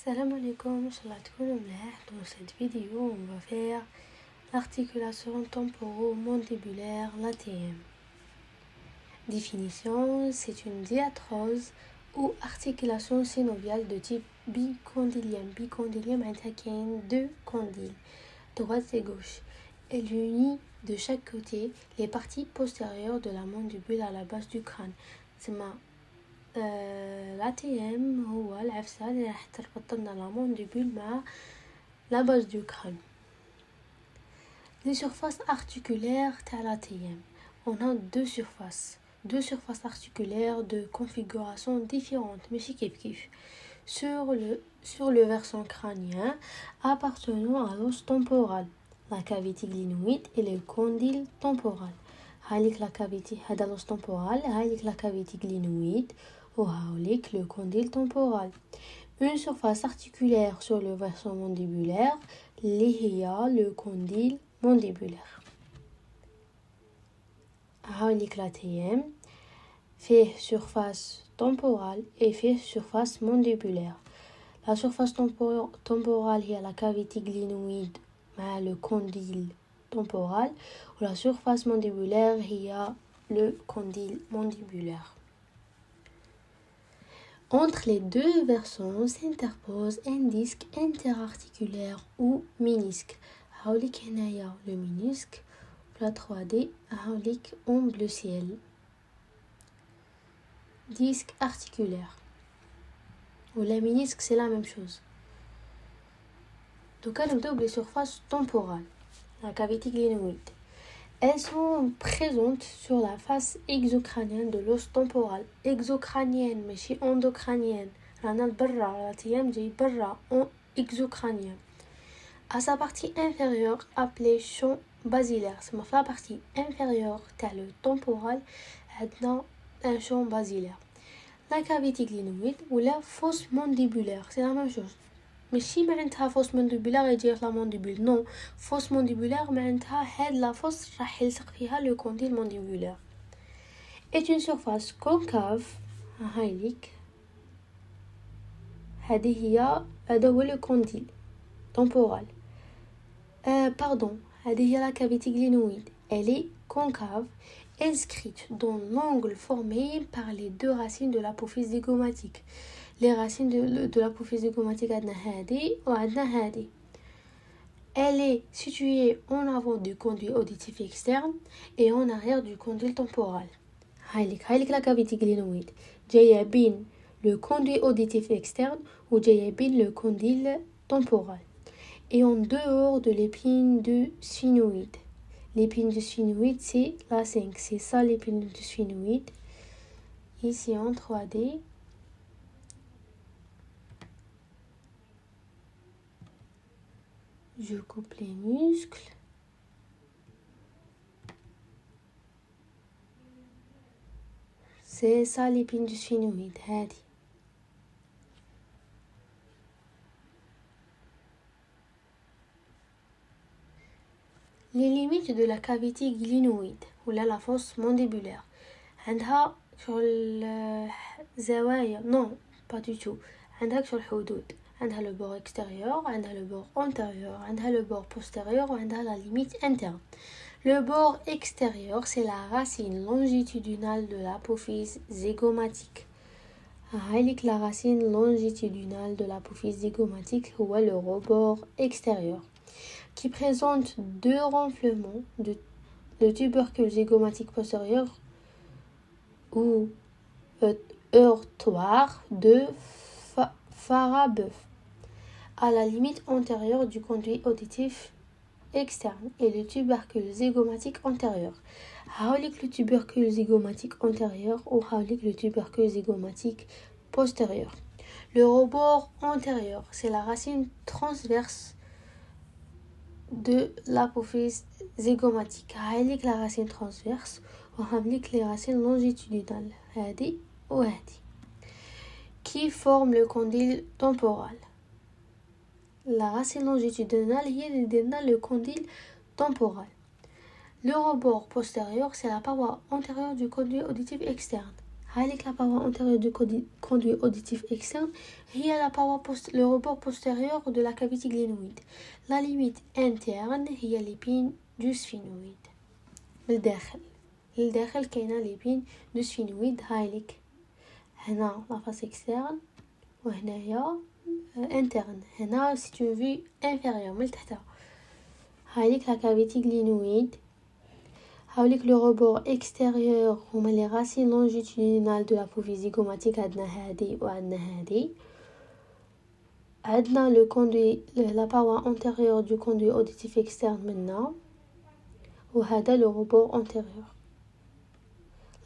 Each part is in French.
Salam alaikum, Inch'Allah تكونوا مليح. Dans cette vidéo, on va faire l'articulation temporomandibulaire, l'ATM. Définition, c'est une diatrose ou articulation synoviale de type bicondylienne. Bicondylienne, il y a deux condyles, droite et gauche. Elle unit de chaque côté les parties postérieures de la mandibule à la base du crâne. l'ATM هو العفسة اللي راح تربط لنا la mandibule مع la base du crâne. Les surfaces articulaires تاع l'ATM. On a deux surfaces articulaires de configuration différente, mais كيف sur le versant crânien appartenant à l'os temporal, la cavité glénoïde et le condyle temporal. هايليك la cavité هذا l'os temporal, هايليك la cavité glénoïde وهاوليك le condyle temporal. Une surface articulaire sur le versant mandibulaire اللي هي le condyle mandibulaire. هاوليك l'ATM فيه surface temporale et فيه surface mandibulaire. La surface temporale هي la cavité glénoïde مع le condyle temporal ou la surface mandibulaire هي le condyle mandibulaire. Entre les deux versants s'interpose un disque interarticulaire ou ménisque. هاوليك هنايا le ménisque la 3D هاوليك en bleu ciel. Disque articulaire ou la ménisque c'est la même chose. Donc on a les surfaces temporales, la cavité glénoïde. Elles sont présentes sur la face exocrânienne de l'os temporal. Exocrânienne, mais chez endocrânienne. On a le barra, la tième dit barra, en exocrânien. À sa partie inférieure, appelée champ basilaire. C'est la partie inférieure, t'as le temporal, maintenant un champ basilaire. La cavité glénoïde ou la fosse mandibulaire, c'est la même chose. Mais si معناتها fosse mandibulaire يجي la mandibule, non, fosse mandibulaire معناتها هاد la fosse راح يلصق فيها le condyle mandibulaire. Est une surface concave هايليك هذا هو le condyle temporal. هذه هي la cavité glénoïde. Elle est concave, inscrite dans l'angle formé par les deux racines de l'apophyse zygomatique. Les racines de l'apophyse zygomatique عندنا هذه وعندنا هذه. Elle est située en avant du conduit auditif externe et en arrière du condyle temporal. هايليك la cavité glénoïde جاية بين le conduit auditif externe ou جاية بين le condyle temporal et en dehors de l'épine du sphénoïde. L'épine du sphénoïde c'est la 5, c'est ça l'épine du sphénoïde. Ici en 3D. Je coupe les muscles. C'est ça l'épine du sphénoïde. هذه. Les limites de la cavité glénoïde ou la fosse mandibulaire. عندها شغل زوايا non pas du tout. عندها شغل حدود. عندها le bord extérieur, عندها le bord antérieur, عندها le bord postérieur وعندها la limite interne. Le bord extérieur, c'est la racine longitudinale de l'apophyse zygomatique. هايليك la racine longitudinale de l'apophyse zygomatique هو le rebord extérieur qui présente deux renflements de le tubercule zygomatique postérieur ou heurtoir de Farabeuf à la limite antérieure du conduit auditif externe et le tubercule zygomatique antérieur. هاوليك le tubercule zygomatique antérieur ou هاوليك le tubercule zygomatique postérieur. Le rebord antérieur, c'est la racine transverse de l'apophyse zygomatique. هاوليك la racine transverse وهاوليك les racines longitudinales هذه وهذه qui forme le condyle temporal. La racine longitudinale هي اللي le condyle temporal. Le rebord postérieur, c'est la paroi antérieure du conduit auditif externe. هذيك la paroi antérieure du conduit auditif externe هي le rebord postérieur de la cavité glénoïde. La limite interne هي l'épine du sphénoïde. للداخل كاينه l'épine du sphénoïde. هايليك هنا la face externe وهنايا interne. هنا c'est une vue inférieure من تحتها. هايليك la cavité glénoïde. هاوليك le rebord extérieur هما les racines longitudinales de l'apophyse zygomatique. عندنا هادي وعندنا هادي. عندنا le conduit la paroi antérieure du conduit auditif externe منا وهذا le rebord antérieur.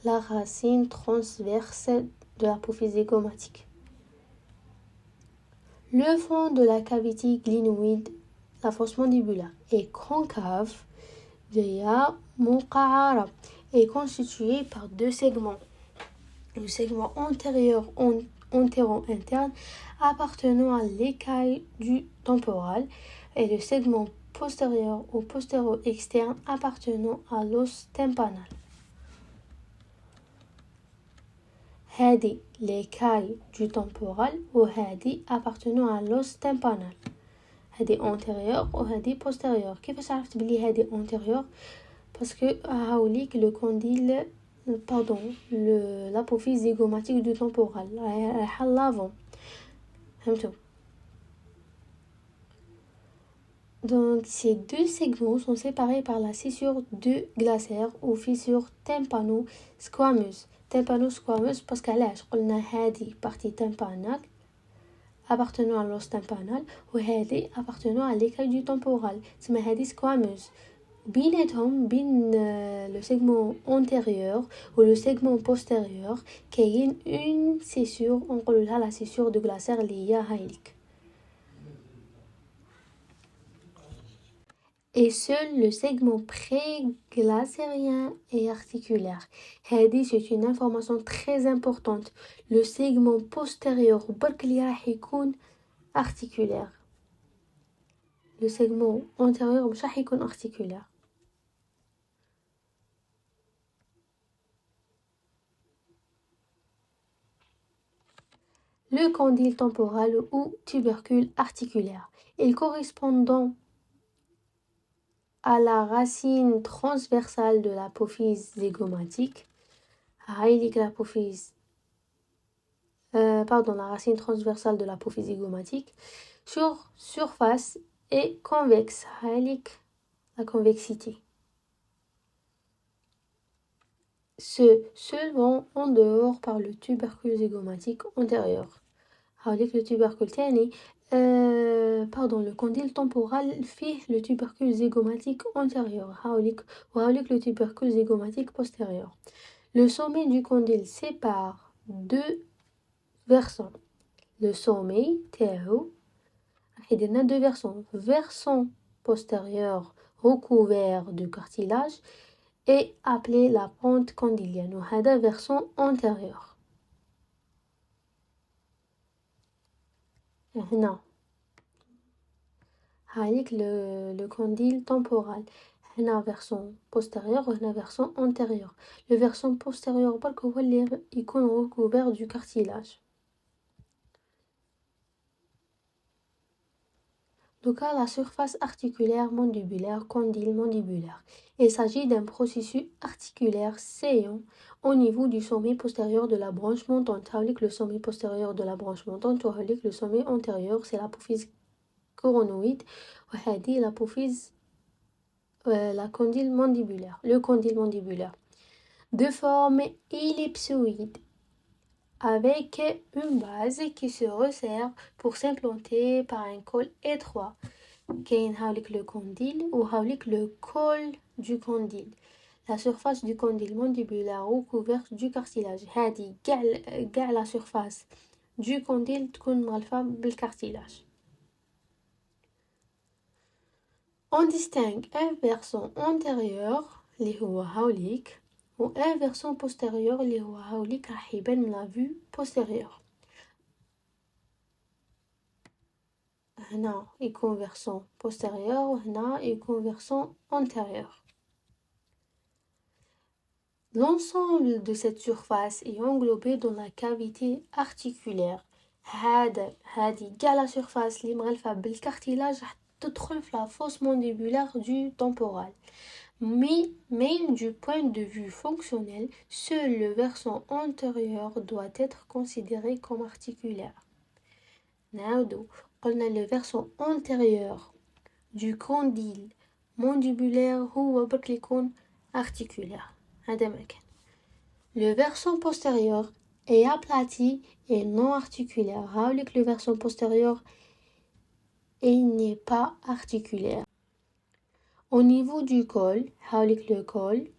La racine transverse de l'apophyse zygomatique. Le fond de la cavité glénoïde, la fosse mandibulaire, est concave via مقعرة, est constitué par deux segments. Le segment antérieur antéro-interne appartenant à l'écaille du temporal et le segment postérieur ou postéro-externe appartenant à l'os tympanal. هذه l'écaille du temporal وهذه appartenant à l'os tympanal. هذه antérieure وهذه postérieure. كيفاش عرفت بلي هذه antérieure؟ parce que هاوليك le condyle l'apophyse zygomatique du temporal رايحه l'avant. فهمتوا؟ Donc ces deux segments sont séparés par la scissure du glaciaire ou fissure tympano-squameuse. Tympano-squameuse parce qu'علاش قلنا هذه partie tympanique appartenant à l'os tympanal وهذه appartenant à l'écaille du temporal. تسمى هذه squameuse. بيناتهم بين le segment antérieur ou le segment postérieur كاين une scissure نقولوا لها la scissure du glaciaire اللي هي هايليك. Et seul le segment pré-glacérien est articulaire. هذه c'est une information très importante. Le segment postérieur برك اللي راح يكون articulaire. Le segment antérieur مش راح يكون articulaire. Le condyle temporal ou tubercule articulaire est correspondant à la racine transversale de l'apophyse zygomatique. La racine transversale de l'apophyse zygomatique sur surface et convexe. La convexité. Se vend en dehors par le tubercule zygomatique antérieur. Le tubercule تاني le condyle temporal فيه le tubercule zygomatique antérieur. وهاوليك le tubercule zygomatique postérieur. Le sommet du condyle sépare deux versants. Le sommet تاعو راح يديرنا deux versants. Versant postérieur recouvert de cartilage est appelé la pente condylienne وهذا versant antérieur. هنا هايليك le condyle temporal. هنا versant postérieur وهنا versant antérieur. Le versant postérieur برك هو اللي يكون recouvert du cartilage. Donc à la surface articulaire mandibulaire, condyle mandibulaire. Il s'agit d'un processus articulaire saillant au niveau du sommet postérieur de la branche montante. Le sommet postérieur de la branche montante, le sommet antérieur, c'est l'apophyse coronoïde. Et l'apophyse, la condyle mandibulaire, le condyle mandibulaire. De forme ellipsoïde, avec une base qui se resserre pour s'implanter par un col étroit. كاين هاوليك le condyle ou هاوليك le col du condyle. La surface du condyle mandibulaire recouverte du cartilage. هذه كاع la surface du condyle تكون مغلفة بالcartilage. On distingue un versant antérieur اللي هو هاوليك و un versant postérieur اللي هو هاوليك راح يبان من la vue postérieure. هنا يكون versant postérieur وهنا يكون versant antérieur. L'ensemble de cette surface est englobé dans la cavité articulaire. هذه كاع la surface اللي مغلفة بالcartilage راح تدخل في la fosse mandibulaire du temporal. Mais du point de vue fonctionnel, seul le versant antérieur doit être considéré comme articulaire. نعاودو قلنا le versant antérieur du condyle mandibulaire هو برك اللي يكون articulaire. هذا ما كان. Le versant postérieur est aplati et non articulaire. هاوليك le versant postérieur il n'est pas articulaire. Au niveau du col, هاوليك le col.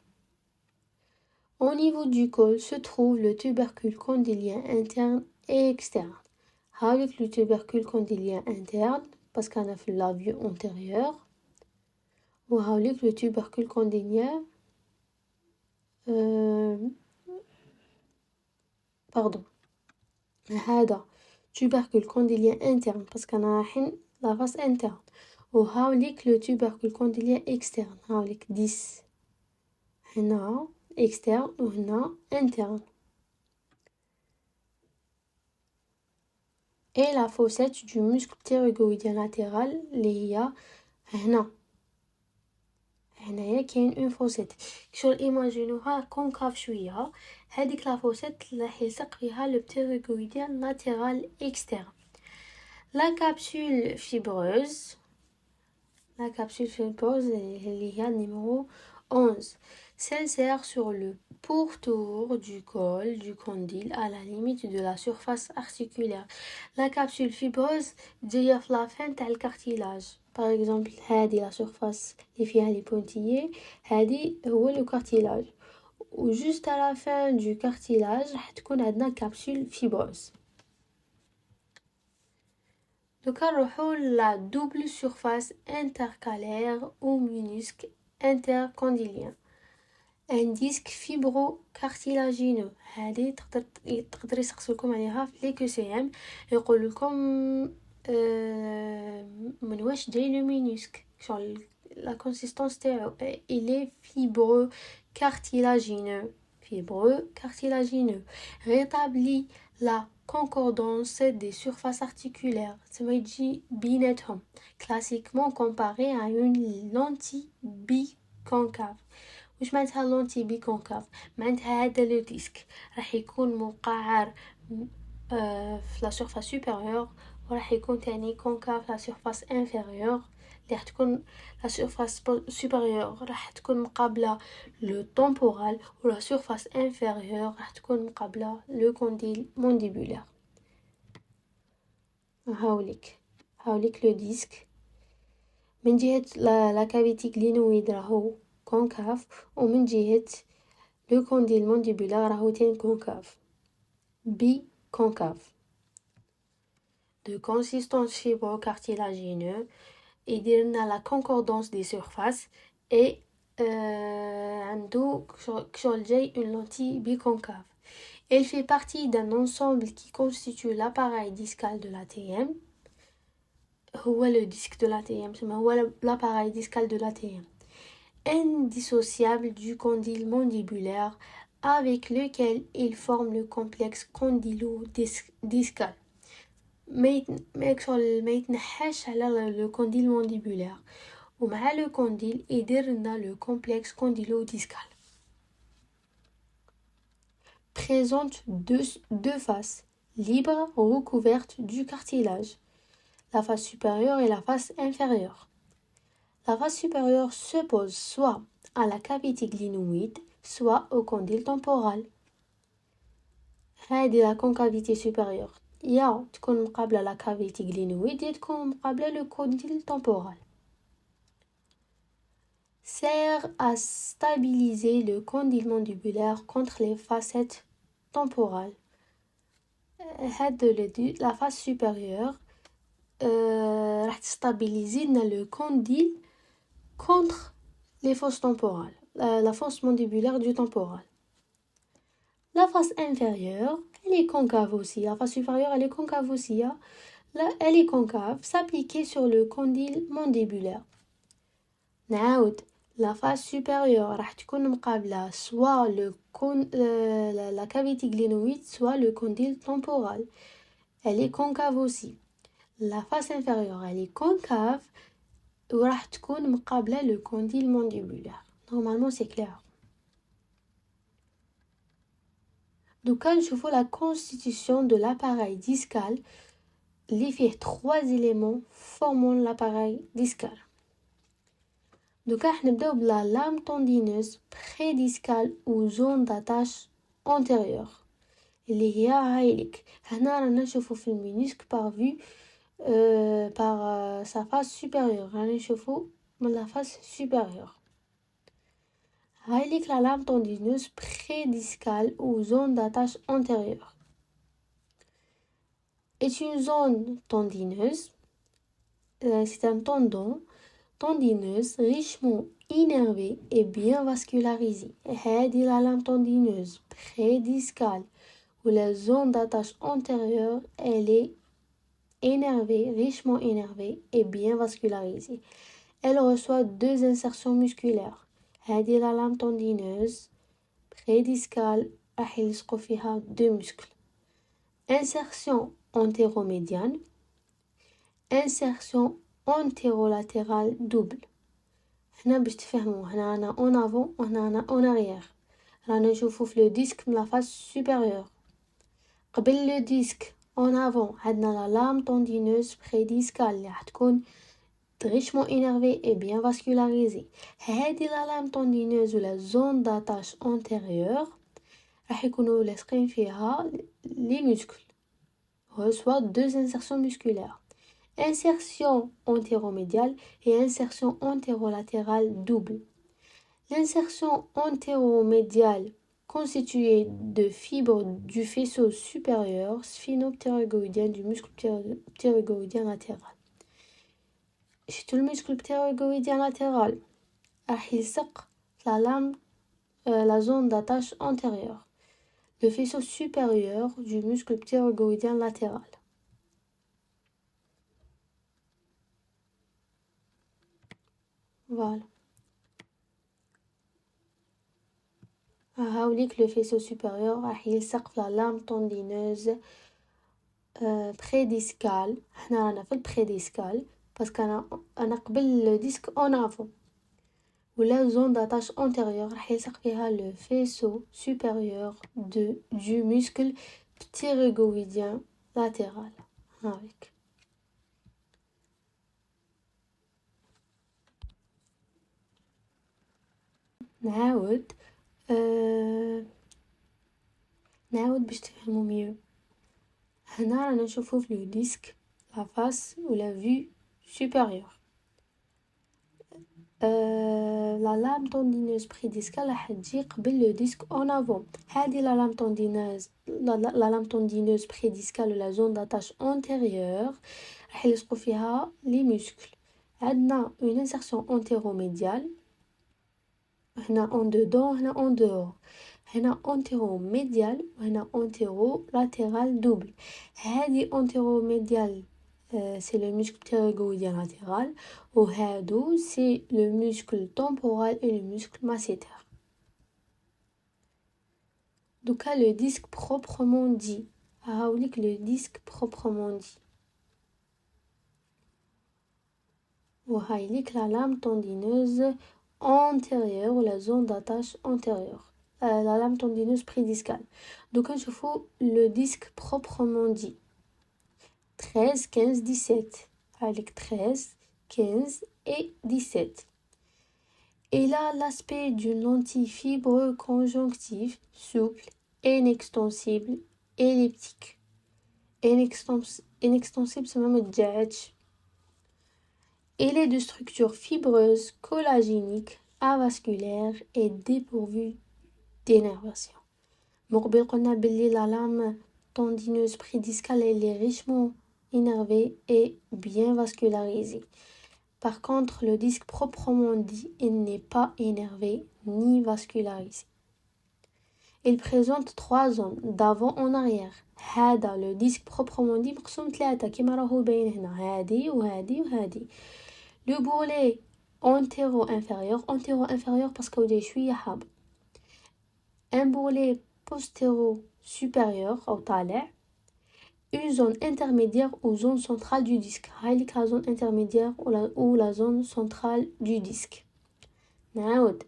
Au niveau du col se trouve le tubercule condylien interne et externe. هاوليك le tubercule condylien interne parce qu'on a fait la vue antérieure. Ou هاوليك le tubercule condylien هذا tubercule condylien interne parce qu'on a la face interne. وهاوليك le tubercule condylien externe. هاوليك 10 هنا externe وهنا interne. Et la fossette du muscle ptérygoïdien latéral اللي هي هنا. هنايا كاين اون فوسيت شغل ايماجينوها كونكاف شويه. هذيك لا فوسيت اللي راح يلصق فيها لو بتيريغويديان لاترال اكسترن. لا كابسول فيبروز اللي هي numéro 11 s'insère sur le pourtour du col du condyle à la limite de la surface articulaire. La capsule fibreuse جايه في la fin تاع الكارتيلاج. Par exemple, هذه la surface اللي فيها لي بونتيي هذه هو لو كارتيلاج. و juste à la fin du cartilage راح تكون عندنا capsule fibreuse. دوكا نروحو la double surface intercalaire ou ménisque intercondylien. Un disque fibrocartilagineux. هذه تقدر يسقسوكم عليها في لي كو يقول لكم من واش جاي لو مينيسك شغل la consistance تاعو il est fibreux cartilagineux rétablit la concordance des surfaces articulaires. تسمى يجي بيناتهم classiquement comparé à une lentille biconcave. واش معناتها لونتي بيكونكاف؟ معناتها هذا لو ديسك راح يكون مقعر في لا سيرفاس سوبيريور وراح يكون تاني كونكاف لا سيرفاس انفيريور. اللي راح تكون لا سيرفاس سوبيريور راح تكون مقابله لو temporal ولا سيرفاس انفيريور راح تكون مقابله لو كونديل مونديبولير. هاوليك لو ديسك من جهه لا كافيتي غلينويد راهو كونكاف ومن جهة لو كونديل مونديبولار راهو تاني كونكاف بي كونكاف de consistance fibrocartilagineuse يديرنا la concordance des surfaces et عنده كشغل جاي une lentille biconcave. Elle fait partie d'un ensemble qui constitue l'appareil discal de l'ATM. هو le disque de l'ATM هو l'appareil discal de l'ATM indissociable du condyle mandibulaire avec lequel il forme le complexe condylo-discal. ما يتنحاش على le condyle mandibulaire ومع le condyle يدير لنا le complexe condylo-discal. Présente deux faces libres recouvertes du cartilage, la face supérieure et la face inférieure. La face supérieure se pose soit à la cavité glénoïde, soit au condyle temporal. هذه la concavité supérieure يا تكون مقابلة la cavité glénoïde يا تكون مقابلة le condyle temporal. Sert à stabiliser le condyle mandibulaire contre les facettes temporales. La face supérieure راح تستابيليزي لنا le condyle contre les fosses temporales, la fosse mandibulaire du temporal. La face inférieure, elle est concave aussi. La face supérieure, elle est concave aussi. Là, elle est concave, s'appliquer sur le condyle mandibulaire. نعاود La face supérieure راح تكون مقابلة soit la cavité glénoïde, soit le condyle temporal. Elle est concave aussi. La face inférieure, elle est concave وراح تكون مقابلة le condyle mandibulaire. Normalement, c'est clair. Donc, نشوفوا la constitution de l'appareil discal. اللي فيه 3 éléments formant l'appareil discal. Donc, راح نبداو بلا lame tendineuse prédiscale ou zone d'attache antérieure. اللي هي هايليك. هنا رانا نشوفو في المينيسك par vue par sa face supérieure. رانا نشوفو من la face supérieure. هايليك la lame tendineuse prédiscale ou zone d'attache antérieure. Est une zone tendineuse, c'est un tendon tendineuse richement innervée et bien vascularisée. هذه la lame tendineuse prédiscale ou la zone d'attache antérieure, elle est énervée, richement énervée et bien vascularisée. Elle reçoit 2 insertions musculaires. هذه la lame tendineuse prédiscale راح يلصقوا فيها 2 muscles. Insertion antéromédiane, insertion antérolatérale double. هنا باش تفهموا هنا أنا en avant وهنا أنا en arrière. رانا نشوفو في le disque من la face supérieure. قبل le disque en avant عندنا la lame tendineuse prédiscale اللي راح تكون richement énervée et bien vascularisée. هذه la lame tendineuse ou la zone d'attache antérieure راح يكونوا لاصقين فيها les muscles. Reçoit 2 insertions musculaires. Insertion antéromédiale et insertion antérolatérale double. L'insertion antéromédiale constituée de fibres du faisceau supérieur sphénoptérygoïdien du muscle ptérygoïdien latéral. شفتوا المسكل ptérygoïdien latéral راح يلصق la lame la zone d'attache antérieure, le faisceau supérieur du muscle ptérygoïdien latéral. Voilà. هاوليك le faisceau supérieur راح يلصق في la lame tendineuse prédiscale. هنا رانا في prédiscale parce أنا قبل le disque en avant. Ou la zone d'attache antérieure راح يلصق فيها le faisceau supérieur du muscle ptérygoïdien latéral. هاوليك. نعاود باش تفهموا mieux. هنا رانا نشوفو في le disque la face ou la vue supérieure. La lame tendineuse prédiscale راح تجي قبل le disque en avant. هذه la lame tendineuse prédiscale ou la zone d'attache antérieure راح يلصقوا فيها les muscles. عندنا une insertion antéromédiale هنا en dedans هنا en dehors. هنا antéromédial وهنا antérolatérale double. هذه antéromédial c'est le muscle ptérygoïdien latéral وهادو c'est le muscle temporal et le muscle masséter. Donc là, le disque proprement dit. هاوليك le disque proprement dit. وهايليك la lame tendineuse antérieure ou la zone d'attache antérieure. La lame tendineuse prédiscale. Donc نشوفو le disque proprement dit. 13, 15, 17. Avec 13, 15 et 17. Il a l'aspect d'une lentille fibreux conjonctive, souple, inextensible, elliptique. Inextensible, c'est même الجعج. Il est de structure fibreuse, collagénique, avasculaire et dépourvu d'énervation. مقبل قلنا باللي la lame tendineuse prédiscale elle est richement énervée et bien vascularisée. Par contre, le disque proprement dit, il n'est pas énervé ni vascularisé. Il présente 3 zones d'avant en arrière. هذا le disque proprement dit مقسوم 3 كما راهو باين هنا هادي وهادي وهادي. Le bourrelet antéro-inférieur parce que je suis hab. Un bourrelet postéro-supérieur au talent. Une zone intermédiaire ou zone centrale du disque. هايليك la zone intermédiaire ou la zone centrale du disque. نعاود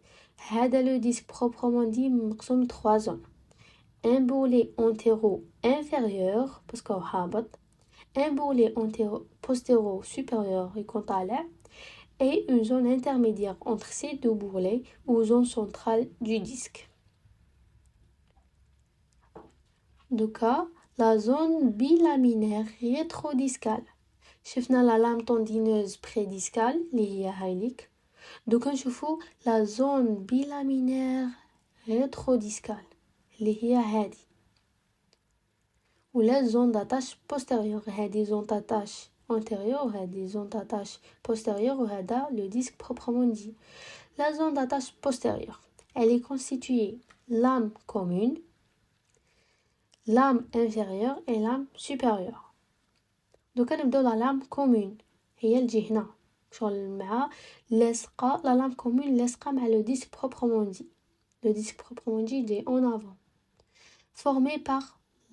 هذا le disque proprement dit مقسوم 3 zones. Un bourrelet antéro-inférieur parce que هابط. Un bourrelet postéro-supérieur يكون طالع. Et une zone intermédiaire entre ces deux bourrelets ou zone centrale du disque. Donc, la zone bilaminaire rétrodiscale. شفنا la lame tendineuse prédiscale اللي هي هايليك. دوكا نشوفو la zone bilaminaire rétrodiscale اللي هي هادي. ولا zone d'attache postérieure هادي zone d'attache antérieure وهادي zone d'attache postérieure وهذا le disque proprement dit. La zone d'attache postérieure, elle est constituée lame commune, lame inférieure et lame supérieure. دوكا نبداو لا لام كومون هي اللي تجي هنا شغل مع لاصقه لا لام كومون لاصقه مع لو ديسك بروبرمون دي لو ديسك بروبرمون دي جاي اون افون formé par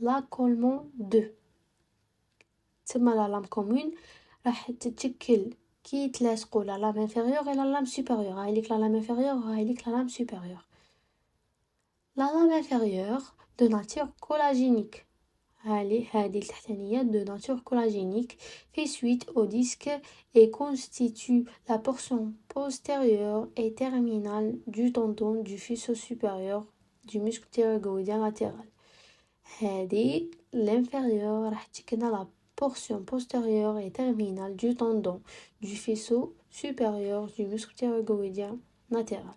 l'accollement 2 تسمى لا لام كومون راح تتشكل كي يتلاصقوا لا لام انفيريور et la lame supérieure هايليك لا لام انفيريور وهايليك لا لام supérieure. La lame inférieure de nature collagénique هذه التحتانية de nature collagénique fait suite au disque et constitue la portion postérieure et terminale du tendon du faisceau supérieur du muscle thyroïdien latéral. هذه l'inférieur راح تكون la portion postérieure et terminale du tendon du faisceau supérieur du muscle thyroïdien latéral.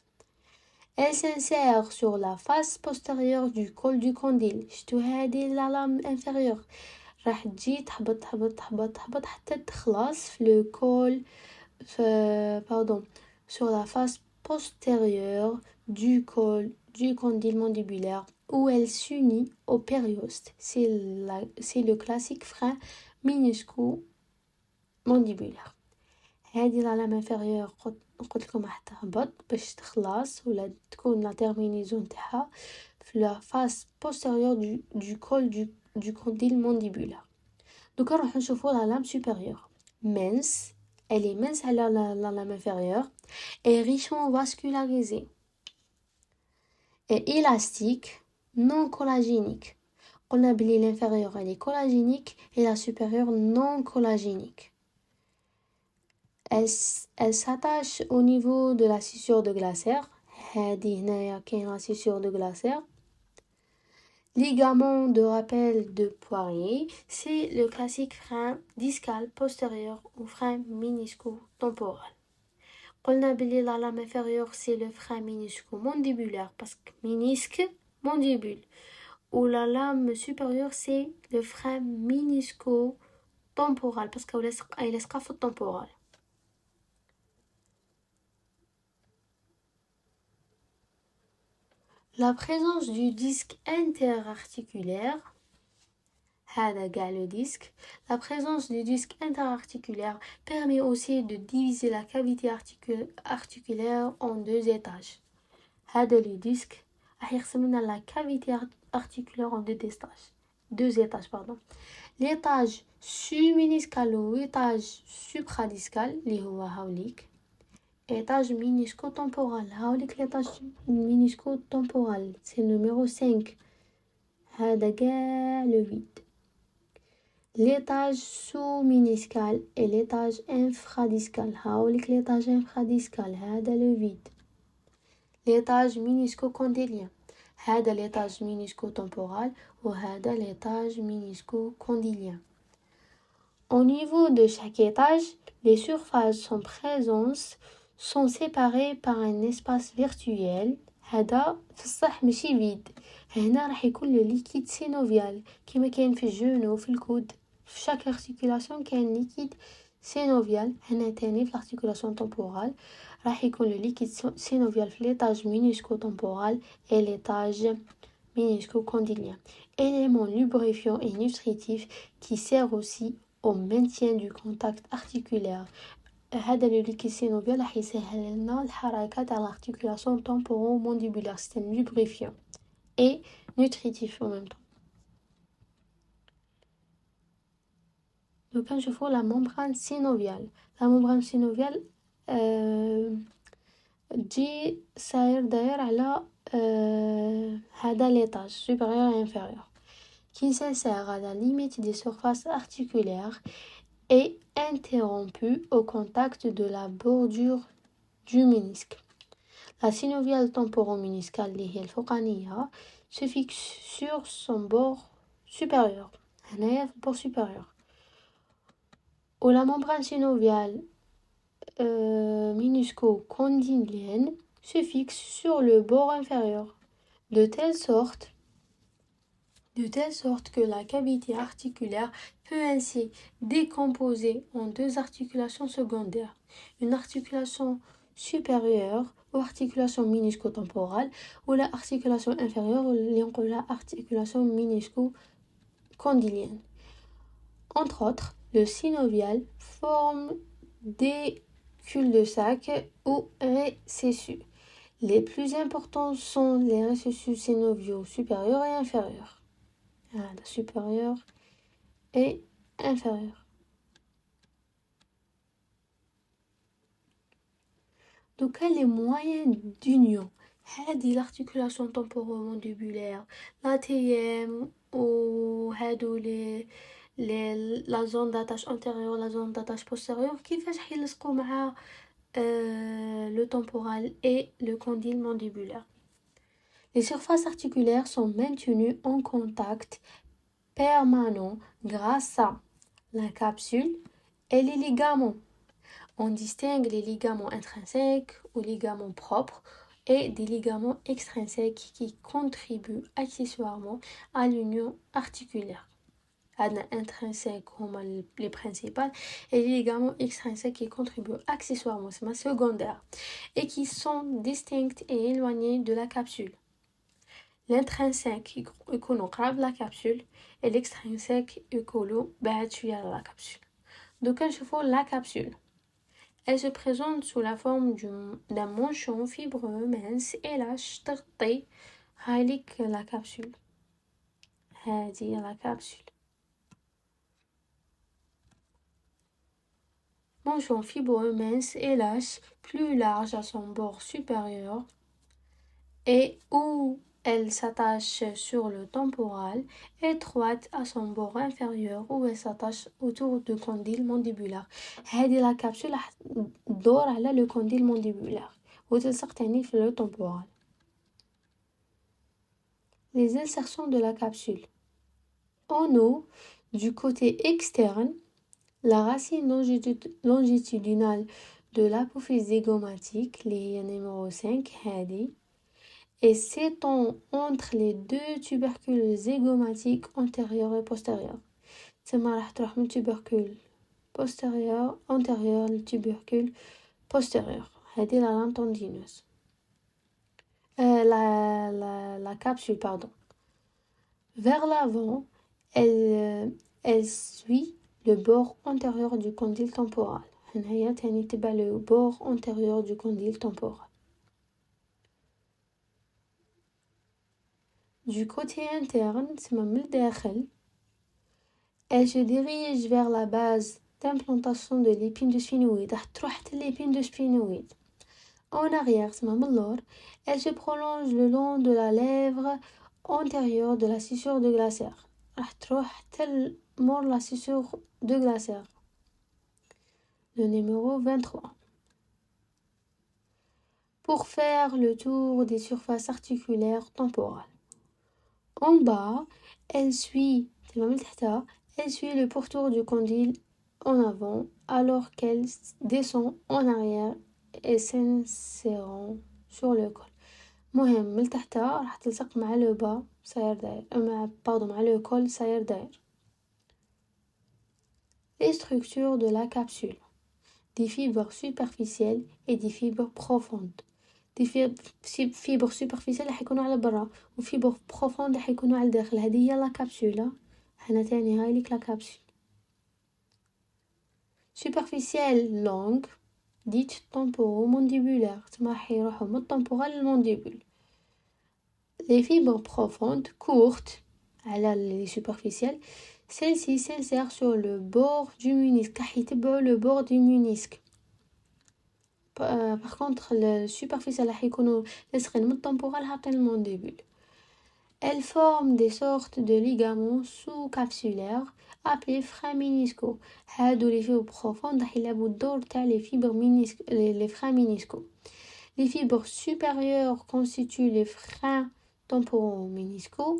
Elle s'insère sur la face postérieure du col du condyle. شتو هذه la lame inférieure راح تجي تهبط حتى تخلص في le col sur la face postérieure du col du condyle mandibulaire où elle s'unit au périoste. C'est le classique frein ménisco-mandibulaire. هذه la lame inférieure قلت لكم راح تهبط باش تخلص ولا تكون لا تيرمينيزون تاعها في لا فاس بوستيريور du col du condyle mandibulaire. دوكا نروح نشوفوا لا لام supérieure mince. Elle est mince على la lame inférieure et richement vascularisée et élastique non collagénique. قلنا بلي l'inférieure elle est collagénique et la supérieure non collagénique. Elle s'attache au niveau de la scissure de Glaser. هذه هنايا كاين la scissure de Glaser. Ligament de rappel de Poirier, c'est le classique frein discal postérieur ou frein ménisco-temporal. قلنا بلي la lame inférieure c'est le frein ménisco-mandibulaire parce que ménisque mandibule. Ou la lame supérieure c'est le frein ménisco-temporal parce que elle لاصقه في الtemporal. La présence du disque interarticulaire, le disque, la présence du disque interarticulaire permet aussi de diviser la cavité articulaire en 2 étages. Le disque la cavité articulaire en 2 étages. L'étage subméniscal ou l'étage supradiscal, اللي هو هاوليك. Étage ménisco-temporal. L'étage ménisco-temporal, c'est le numéro 5. Le vide. L'étage sous-méniscal et l'étage infradiscal. L'étage infradiscal, le vide. L'étage ménisco-condylien. L'étage ménisco-temporal ou l'étage ménisco-condylien. Au niveau de chaque étage, les surfaces en présence sont séparés par un espace virtuel. هذا في الصح ماشي vide. هنا راح يكون le liquide synovial كما كاين في الجونو في الكود في chaque articulation كاين liquide synovial. هنا تاني في l'articulation temporale راح يكون le liquide synovial في l'étage ménisco-temporal et l'étage ménisco-condylien. Élément lubrifiant et nutritif qui sert aussi au maintien du contact articulaire هذا le liquide synovial راح يسهل لنا الحركة تاع l'articulation temporomandibulaire. C'est un lubrifiant et nutritif en même temps. Donc نشوفوا la membrane synoviale. La membrane synoviale تجي داير على هذا l'étage supérieur et inférieur qui s'insère à la limite des surfaces articulaires et interrompu au contact de la bordure du ménisque. La synoviale temporoméniscale اللي هي الفوقانية se fixe sur son bord supérieur. هنايا في bord supérieur. Ou la membrane synoviale minusco-condylienne se fixe sur le bord inférieur, de telle sorte que la cavité articulaire peut ainsi décomposer en deux articulations secondaires, une articulation supérieure ou articulation ménisco-temporale ou la articulation inférieure ou la articulation ménisco-condylienne. Entre autres, le synovial forme des cul-de-sac ou récessus. Les plus importants sont les récessus synoviaux supérieurs et inférieurs. Supérieur et inférieur. Donc, les moyens d'union, l'articulation temporomandibulaire, l'ATM ou la zone d'attache antérieure, la zone d'attache postérieure, qui fait le temporal et le condyle mandibulaire. Les surfaces articulaires sont maintenues en contact permanent grâce à la capsule et les ligaments. On distingue les ligaments intrinsèques ou ligaments propres et des ligaments extrinsèques qui contribuent accessoirement à l'union articulaire. Les intrinsèques sont les principales et les ligaments extrinsèques qui contribuent accessoirement, c'est ma secondaire, et qui sont distincts et éloignés de la capsule. L'intrinsèque يكون قراب la capsule et l'extrinsèque يكون بعد شوية على la capsule. Donc نشوفوا la capsule. Elle se présente sous la forme d'un manchon fibreux mince et lâche تغطي هاليك la capsule. هذه la capsule. Manchon fibreux mince et lâche, plus large à son bord supérieur et où elle s'attache sur le temporal, étroite à son bord inférieur où elle s'attache autour du condyle mandibulaire. هذه la capsule تدور على le condyle mandibulaire وتلصق تاني في le temporal. Les insertions de la capsule. En haut, du côté externe, la racine longitudinale de l'apophyse zygomatique, les numéro 5, هذه, et s'étend entre les deux tubercules zygomatiques antérieurs et postérieurs. تسمى راح تروح من tubercule postérieur antérieur le tubercule postérieur. هذه la lame tendineuse. La capsule, pardon. Vers l'avant, elle suit le bord antérieur du condyle temporal. هنايا تاني تبع le bord antérieur du condyle temporal. Du côté interne, من الداخل, elle se dirige vers la base d'implantation de l'épine de sphénoïde. راح تروح حتى l'épine de sphénoïde. En arrière, من اللور, elle se prolonge le long de la lèvre antérieure de la scissure de Glaser. راح تروح حتى mort la scissure de Glaser. Le numéro 23. Pour faire le tour des surfaces articulaires temporales. En bas, elle suit le pourtour du condyle en avant alors qu'elle descend en arrière et s'insérant sur le col. مهم من تحتها راح تلصق مع le bas صاير داير مع le col صاير داير. Les structures de la capsule. Des fibres superficielles et des fibres profondes. Des fibres superficielles راح يكونوا على برا وفيبر profondes راح يكونوا على الداخل. هذه هي la capsule. هنا تاني هاي لك la capsule. superficielle longue dite temporomandibulaire. temporale mandibule. Les fibres profondes, courtes, les superficielles, celles-ci s'insèrent sur le bord du ménisque. le bord du ménisque. Par contre, le superficiel le temporal le mandibule. Elles forment des sortes de ligaments sous-capsulaires appelés freins méniscaux. Les fibres profondes les freins méniscaux. Les fibres supérieures constituent les freins temporoméniscaux.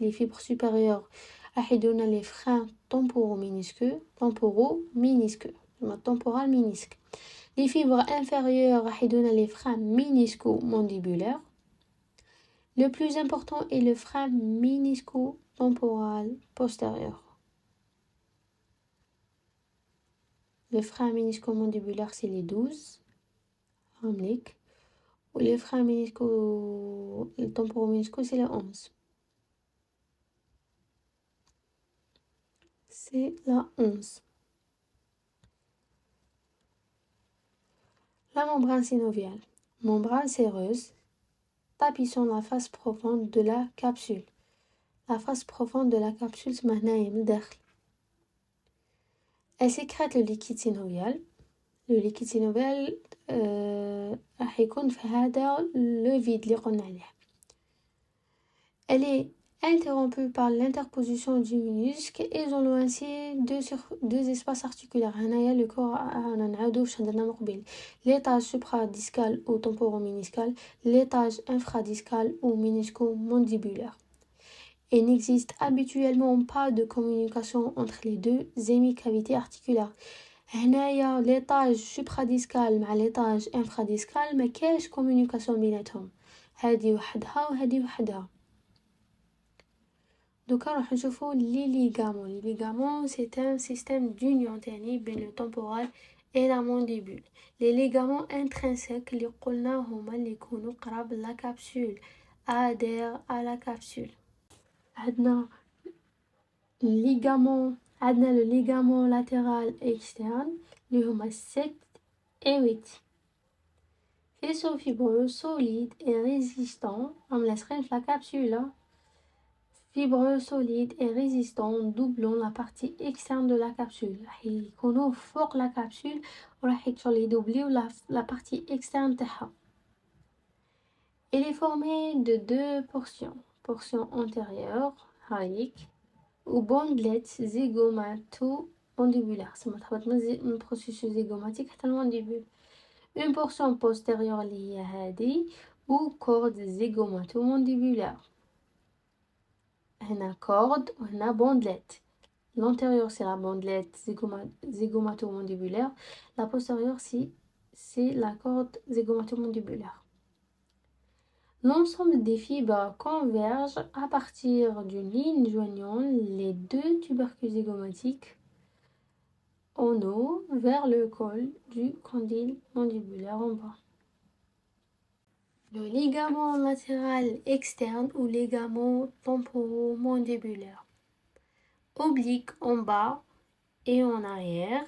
Les fibres supérieures les freins temporoménisqueux. temporal ménisque. Les fibres inférieures les freins méniscaux mandibulaires. Le plus important est le frein ménisco-temporal postérieur. Le frein ménisco-mandibulaire, c'est les 12. Ou les freins temporoméniscaux, c'est les 11. C'est la 11. La membrane synoviale. Membrane séreuse tapissant la face profonde de la capsule. La face profonde de la capsule, c'est elle sécrète le liquide synovial. Le liquide synovial راح يكون في هذا le vide اللي قلنا عليه. Elle est interrompue par l'interposition du ménisque isolant ainsi deux espaces articulaires. هنايا le corps نعاودو واش هضرنا من قبل. L'étage supradiscal ou temporoméniscal, l'étage infradiscal ou ménisco-mandibulaire. Il n'existe habituellement pas de communication entre les deux hémicavités articulaires. هنايا l'étage supradiscal مع l'étage infradiscal ما كاينش communication بيناتهم. هذه وحدها وهذه وحدها. دوكا راح نشوفوا les ligaments. Les ligaments, c'est un système d'union تاني بين le temporal et la mandibule. Les ligaments intrinsèques اللي قلنا هما اللي يكونوا قراب la capsule, adhèrent à la capsule. عندنا le ligament latéral externe اللي هما 7 et 8. Faisceau fibreux solide et résistant. On me laisserait la capsule. Fibreux solide et résistant doublant la partie externe de la capsule. Il connaît fort la capsule et doubler la partie externe. Il est formé de deux portions. Portion antérieure, ou bandelette zygomato-mandibulaire. C'est un processus zygomatique à le mandibule. Une portion postérieure liée à ou corde zygomato-mandibulaire. هنا corde وهنا bandelette. L'antérieur c'est la bandelette zygomato-mandibulaire. La postérieure c'est la corde zygomato-mandibulaire. L'ensemble des fibres convergent à partir d'une ligne joignant les deux tubercules zygomatiques en haut vers le col du condyle mandibulaire en bas. Le ligament latéral externe ou ligament temporomandibulaire. Oblique en bas et en arrière.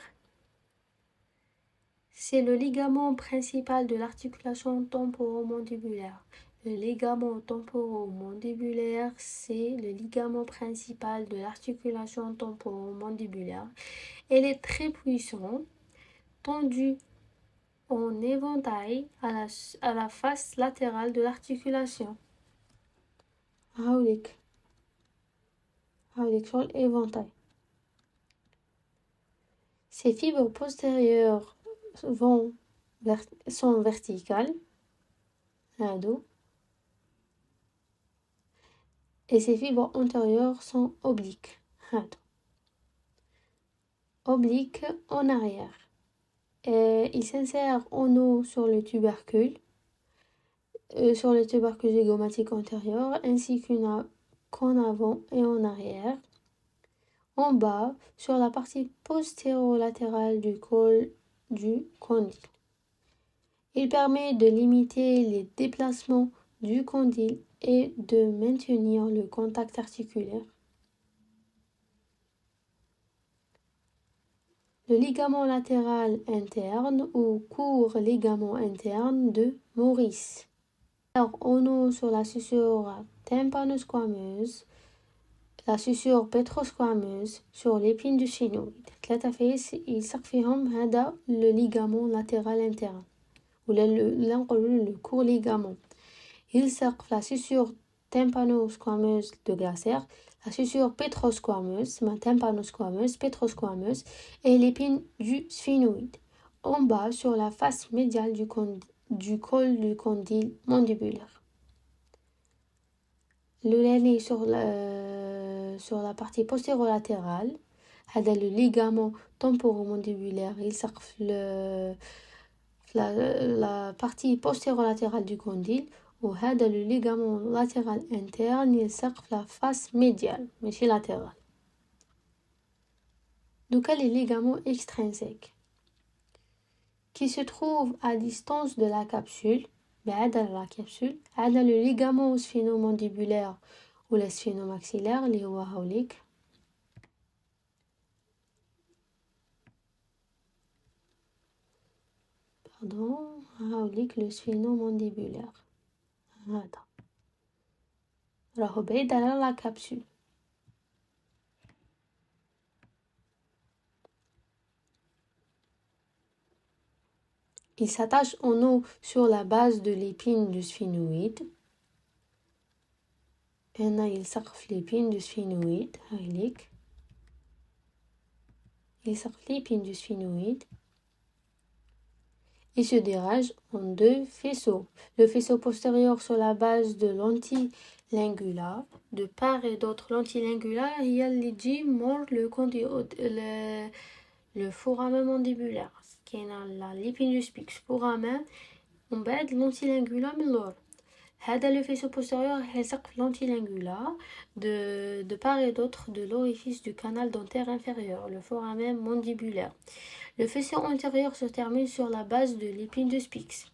C'est le ligament principal de l'articulation temporomandibulaire. Le ligament temporomandibulaire, c'est le ligament principal de l'articulation temporomandibulaire. Il est très puissant, tendu en éventail à la face latérale de l'articulation. sur l'éventail. Ces fibres postérieures sont verticales. Et ces fibres antérieures sont obliques. Obliques en arrière. Et ils s'insèrent en haut sur le tubercule zygomatique antérieur, ainsi qu'en avant et en arrière. En bas, sur la partie postérolatérale du col du condyle. Il permet de limiter les déplacements du condyle et de maintenir le contact articulaire. le ligament latéral interne ou court ligament interne de Morris. Alors, on a sur la suture tympano-squameuse, la suture pétrosquameuse sur l'épine du sphenoïde. ثلاثة فيس يلصق فيهم هذا le ligament latéral interne ولا نقولوا le court ligament. يلصق في la suture tympano-squameuse de Glaser, la suture pétrosquameuse, tympano-squameuse, pétrosquameuse et l'épine du sphenoïde. En bas, sur la face médiale du col du condyle mandibulaire. Le dernier sur la partie postériolatérale, هذا le ligament temporomandibulaire يلصق في la partie postériolatérale du condyle. وهذا le ligament latéral interne يلصق في la face médiale ماشي latérale. Donc les ligaments extrinsèques qui se trouvent à distance de la capsule, بعد la capsule, عندنا le ligament sphénomandibulaire ou le sphénomaxillaire اللي هو هاوليك. هاوليك le sphénomandibulaire. هذا راهو بعيد على la capsule. Il s'attache en haut sur la base de l'épine du sphénoïde. هنا يلصق في l'épine du sphénoïde. هايليك يلصق في l'épine du sphénoïde. Il se dirige en deux faisceaux. Le faisceau postérieur sur la base de l'antilingula. De part et d'autre, l'antilingula, il y a les mord le foramen mandibulaire. Qui est l'épine du spix. Foramen, on bête l'antilingula من l'or. هذا le faisceau postérieur يلصق في l'antilingula de part et d'autre de l'orifice du canal dentaire inférieur, le foramen mandibulaire. Le faisceau antérieur se termine sur la base de l'épine de Spix.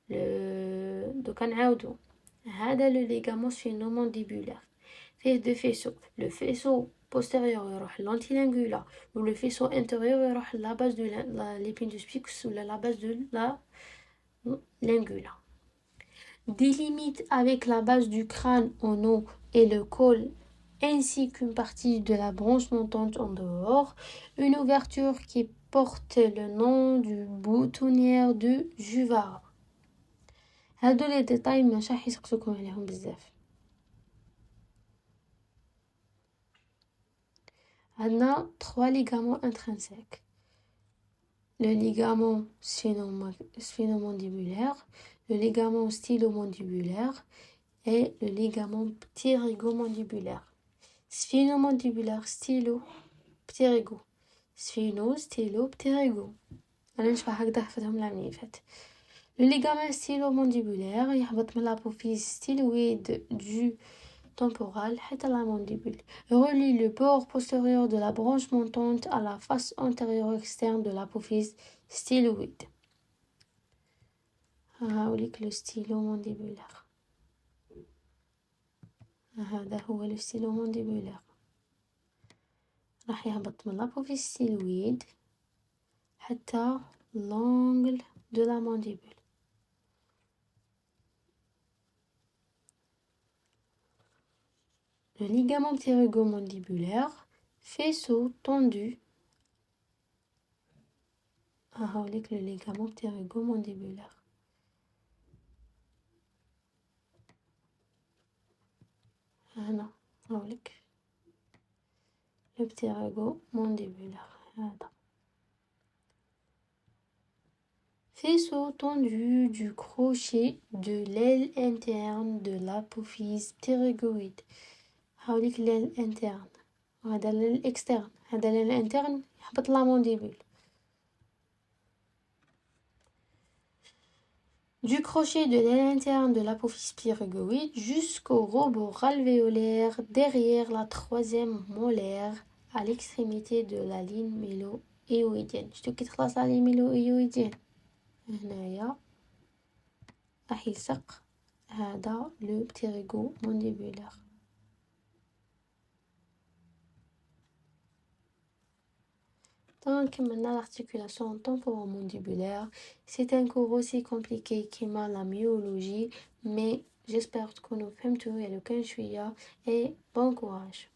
Donc هذا le ligament sphénomandibulaire fait deux faisceaux. Le faisceau postérieur يروح l'antilingula ou le faisceau intérieur يروح la base de l'épine de Spix ou la base de la lingula. Délimite avec la base du crâne en haut et le col ainsi qu'une partie de la branche montante en dehors, une ouverture qui porte le nom du boutonnière de Juvara. هادو لي ديتاي ماشي راح يسقسوكم عليهم بزاف. عندنا 3 ligaments intrinsèques. Le ligament sphénomandibulaire, le ligament stylomandibulaire et le ligament ptérygomandibulaire. Sphénomandibulaire, stylo, ptérygo. Sphéno, stylo, ptérygo. أنا نشبه هكذا حفظهم العام اللي فات. Le ligament stylomandibulaire يهبط من l'apophyse styloïde du temporal حتى la mandibule. Relie le bord postérieur de la branche montante à la face antérieure externe de l'apophyse styloïde. هاوليك le stylomandibulaire. هذا هو le stylomandibulaire. راح يهبط من l'apophyse styloïde حتى l'angle de la mandibule. Le ligament ptérygomandibulaire, faisceau tendu. هاوليك le ligament ptérygomandibulaire. هنا هاوليك le ptérygomandibulaire. هذا faisceau tendu du crochet de l'aile interne de l'apophyse ptérygoïde. هاوليك l'aile interne وهذا l'aile externe. هذا l'aile interne يهبط la mandibule. Du crochet de l'aile interne de l'apophyse ptérygoïde jusqu'au rebord alvéolaire derrière la troisième molaire à l'extrémité de la ligne mélo-éoïdienne. شتو كي تخلص la ligne mélo-éoïdienne هنايا راح يلصق هذا le ptérygomandibulaire. Donc, maintenant, l'articulation temporomandibulaire, c'est un cours aussi compliqué que la myologie, mais j'espère que nous faisons tout et le et bon courage.